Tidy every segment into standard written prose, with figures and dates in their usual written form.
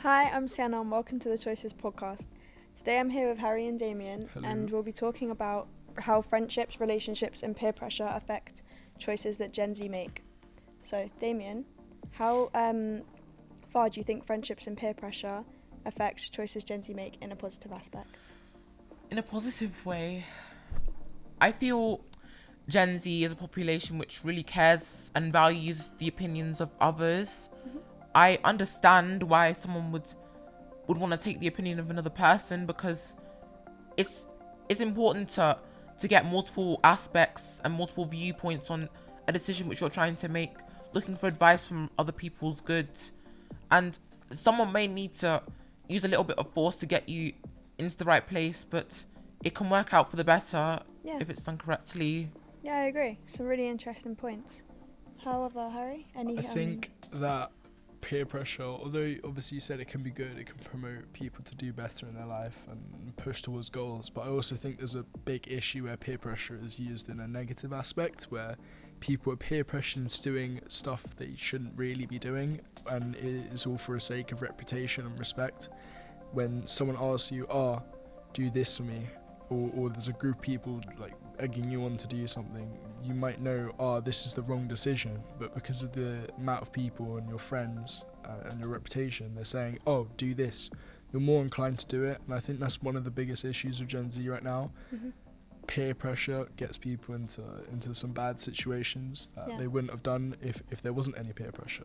Hi, I'm Sienna and welcome to the Choices podcast. Today I'm here with Harry and Damien. Hello. And we'll be talking about how friendships, relationships and peer pressure affect choices that Gen Z make. So, Damien, how far do you think friendships and peer pressure affect choices Gen Z make in a positive aspect? In a positive way, I feel Gen Z is a population which really cares and values the opinions of others. I understand why someone would want to take the opinion of another person, because it's important to get multiple aspects and multiple viewpoints on a decision which you're trying to make, looking for advice from other people's goods. And someone may need to use a little bit of force to get you into the right place, but it can work out for the better if it's done correctly. Yeah, I agree. Some really interesting points. However, Harry, I think that peer pressure, although obviously you said it can be good, it can promote people to do better in their life and push towards goals, but I also think there's a big issue where peer pressure is used in a negative aspect, where people are peer pressured into doing stuff they shouldn't really be doing, and it is all for the sake of reputation and respect. When someone asks you, do this for me, or there's a group of people like egging you on to do something, you might know, this is the wrong decision, but because of the amount of people and your friends and your reputation, they're saying, do this, you're more inclined to do it. And I think that's one of the biggest issues with Gen Z right now. Peer pressure gets people into some bad situations that they wouldn't have done if there wasn't any peer pressure.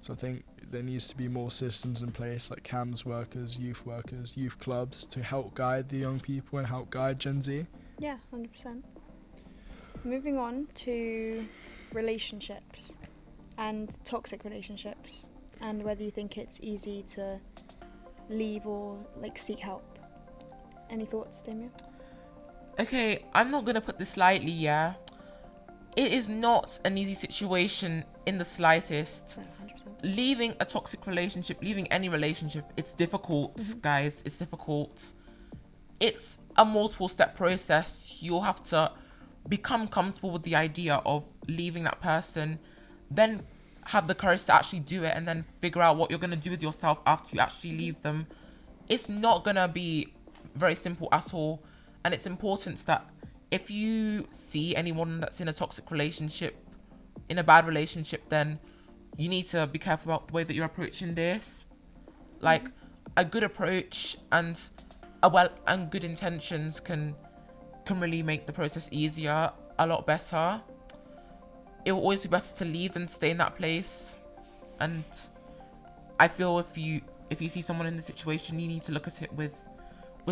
So I think there needs to be more systems in place, like CAMS workers, youth clubs, to help guide the young people and help guide Gen Z. Yeah, 100%. Moving on to relationships and toxic relationships, and whether you think it's easy to leave or seek help. Any thoughts, Damien? Okay, I'm not going to put this lightly, yeah. It is not an easy situation in the slightest. No, 100%. Leaving a toxic relationship, leaving any relationship, it's difficult, guys. It's difficult. It's a multiple step process. You'll have to become comfortable with the idea of leaving that person, then have the courage to actually do it, and then figure out what you're going to do with yourself after you actually leave them. It's not going to be very simple at all. And it's important that if you see anyone that's in a toxic relationship, in a bad relationship, then you need to be careful about the way that you're approaching this. Like, a good approach and good intentions can really make the process easier, a lot better. It will always be better to leave than stay in that place. And I feel if you see someone in this situation, you need to look at it with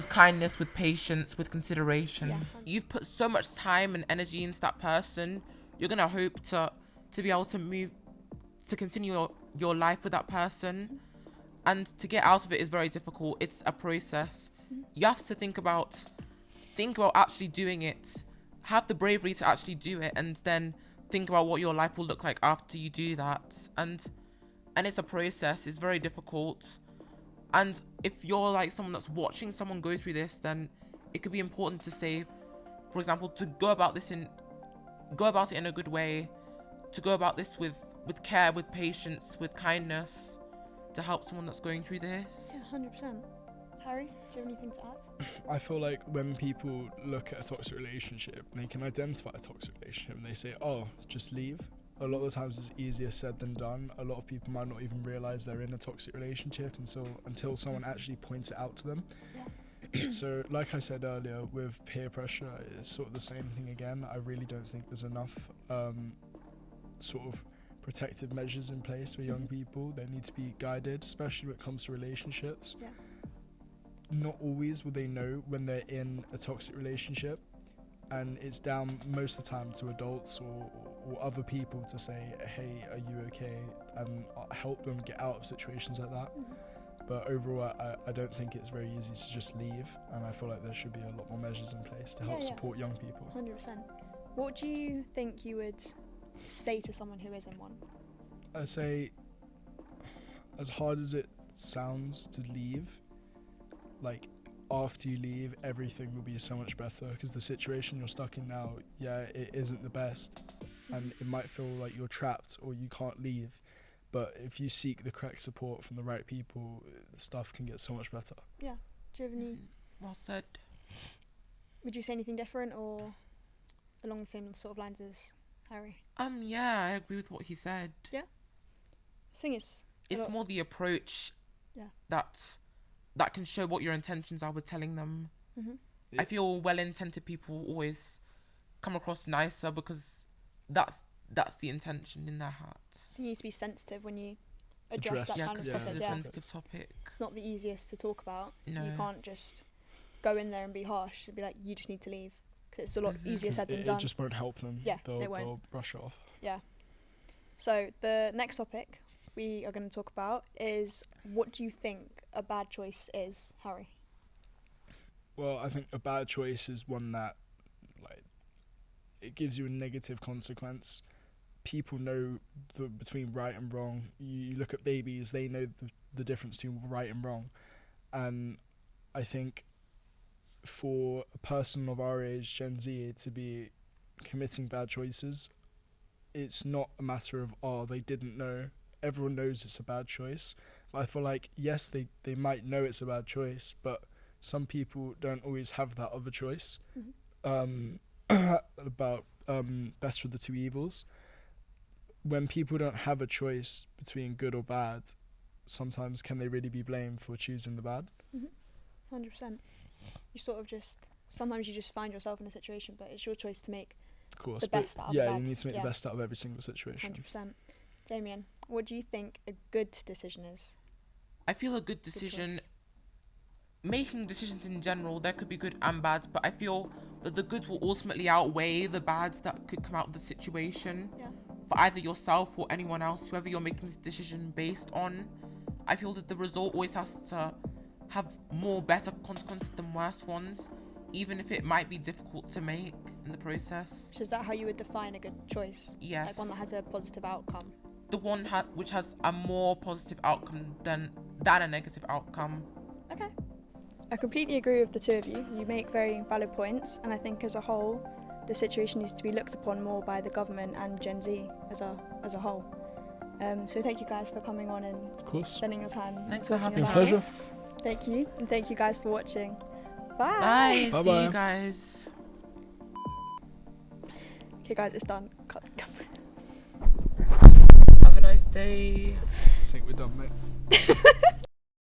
kindness, with patience, with consideration. Yeah. You've put so much time and energy into that person. You're gonna hope to be able to continue your life with that person, and to get out of it is very difficult. It's a process. You have to think about actually doing it. Have the bravery to actually do it, and then think about what your life will look like after you do that. And it's a process. It's very difficult. And if you're like someone that's watching someone go through this, then it could be important to say, for example, to go about it in a good way, to go about this with care, with patience, with kindness, to help someone that's going through this. Yeah, 100%. Harry, do you have anything to add? I feel like when people look at a toxic relationship, they can identify a toxic relationship and they say, just leave. A lot of the times it's easier said than done. A lot of people might not even realise they're in a toxic relationship until someone actually points it out to them. Yeah. So like I said earlier, with peer pressure, it's sort of the same thing again. I really don't think there's enough sort of protective measures in place for young people. They need to be guided, especially when it comes to relationships. Yeah. Not always will they know when they're in a toxic relationship, and it's down most of the time to adults or other people to say, hey, are you okay, and help them get out of situations like that. But overall, I don't think it's very easy to just leave, and I feel like there should be a lot more measures in place to help support young people. 100%. What do you think you would say to someone who is in one? I say, as hard as it sounds to leave, like, after you leave, everything will be so much better, because the situation you're stuck in now, it isn't the best, and it might feel like you're trapped or you can't leave, But if you seek the correct support from the right people, stuff can get so much better. Do you have any? Well said. Would you say anything different or along the same sort of lines as Harry? Yeah, I agree with what he said. I think it's It's more the approach that can show what your intentions are with telling them. I feel well-intended people always come across nicer because that's the intention in their heart. You need to be sensitive when you address that Yeah, kind of because stuff. this is a sensitive topic. It's not the easiest to talk about. No. You can't just go in there and be harsh and be like, you just need to leave, because it's a lot easier said than It done. just won't help them. Yeah, they'll, it won't. they'll brush it off. So the next topic we are going to talk about is, what do you think a bad choice is, Harry? Well, I think a bad choice is one that, like, it gives you a negative consequence. People know between right and wrong. You look at babies; they know the difference between right and wrong. And I think for a person of our age, Gen Z, to be committing bad choices, it's not a matter of, they didn't know. Everyone knows it's a bad choice. I feel like, yes, they might know it's a bad choice, but some people don't always have that other choice. About better of the two evils. When people don't have a choice between good or bad, sometimes can they really be blamed for choosing the bad? 100%. You sort of sometimes you just find yourself in a situation, but it's your choice to make Of course. the best out of yeah, the bad. you need to make the best out of every single situation. 100%. Damien, what do you think a good decision is? I feel a good decision, making decisions in general, there could be good and bad, but I feel that the goods will ultimately outweigh the bads that could come out of the situation. For either yourself or anyone else, whoever you're making this decision based on. I feel that the result always has to have more better consequences than worse ones, even if it might be difficult to make in the process. So is that how you would define a good choice? Yes. Like one that has a positive outcome? The one which has a more positive outcome than a negative outcome. Okay. I completely agree with the two of you. You make very valid points, and I think as a whole, the situation needs to be looked upon more by the government and Gen Z as a whole. So thank you guys for coming on and Of course. spending your time. Thanks for talking having about pleasure. this. Thank you, and thank you guys for watching. Bye. Bye. See Bye-bye. you guys. Okay, guys, it's done. Cut. Have a nice day. I think we're done, mate.